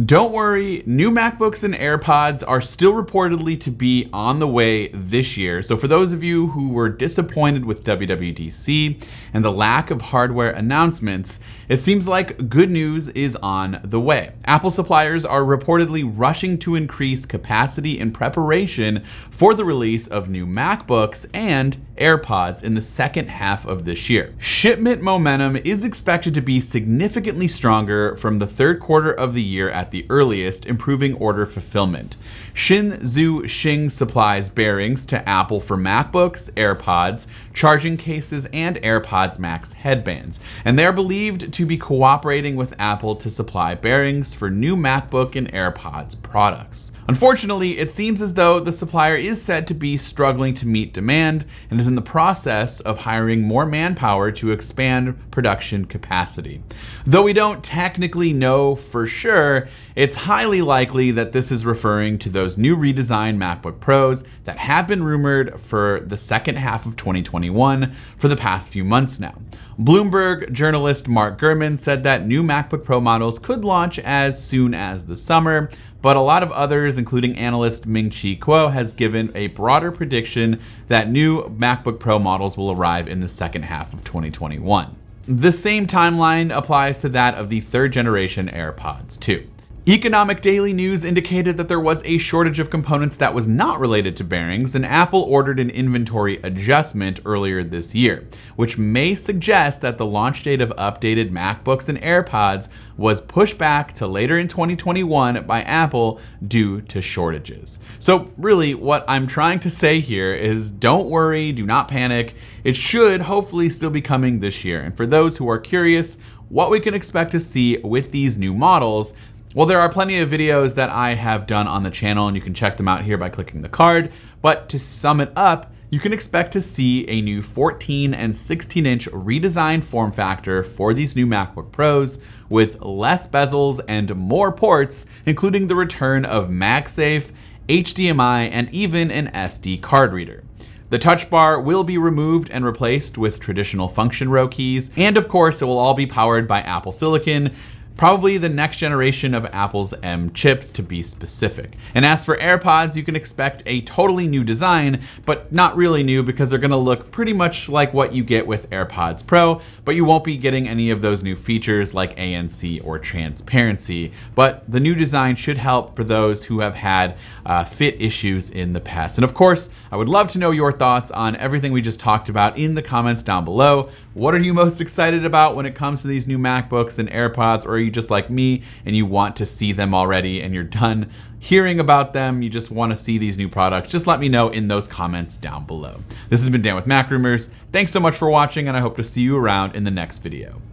Don't worry, new MacBooks and AirPods are still reportedly to be on the way this year. So for those of you who were disappointed with WWDC and the lack of hardware announcements, it seems like good news is on the way. Apple suppliers are reportedly rushing to increase capacity in preparation for the release of new MacBooks and AirPods in the second half of this year. Shipment momentum is expected to be significantly stronger from the third quarter of the year at the earliest, improving order fulfillment. Shinzu Xing supplies bearings to Apple for MacBooks, AirPods, charging cases, and AirPods Max headbands, and they are believed to be cooperating with Apple to supply bearings for new MacBook and AirPods products. Unfortunately, it seems as though the supplier is said to be struggling to meet demand and is in the process of hiring more manpower to expand production capacity. Though we don't technically know for sure, it's highly likely that this is referring to those new redesigned MacBook Pros that have been rumored for the second half of 2021 for the past few months now. Bloomberg journalist Mark Gurman said that new MacBook Pro models could launch as soon as the summer, but a lot of others, including analyst Ming-Chi Kuo, has given a broader prediction that new MacBook Pro models will arrive in the second half of 2021. The same timeline applies to that of the third generation AirPods too. Economic Daily News indicated that there was a shortage of components that was not related to bearings, and Apple ordered an inventory adjustment earlier this year, which may suggest that the launch date of updated MacBooks and AirPods was pushed back to later in 2021 by Apple due to shortages. So really, what I'm trying to say here is don't worry, do not panic. It should hopefully still be coming this year. And for those who are curious what we can expect to see with these new models, well, there are plenty of videos that I have done on the channel, and you can check them out here by clicking the card. But to sum it up, you can expect to see a new 14 and 16-inch redesigned form factor for these new MacBook Pros with less bezels and more ports, including the return of MagSafe, HDMI, and even an SD card reader. The touch bar will be removed and replaced with traditional function row keys, and of course it will all be powered by Apple Silicon, probably the next generation of Apple's M chips to be specific. And as for AirPods, you can expect a totally new design, but not really new because they're gonna look pretty much like what you get with AirPods Pro, but you won't be getting any of those new features like ANC or transparency. But the new design should help for those who have had fit issues in the past. And of course, I would love to know your thoughts on everything we just talked about in the comments down below. What are you most excited about when it comes to these new MacBooks and AirPods, or are you just like me and you want to see them already and you're done hearing about them, you just want to see these new products? Just let me know in those comments down below. This has been Dan with MacRumors. Thanks so much for watching, and I hope to see you around in the next video.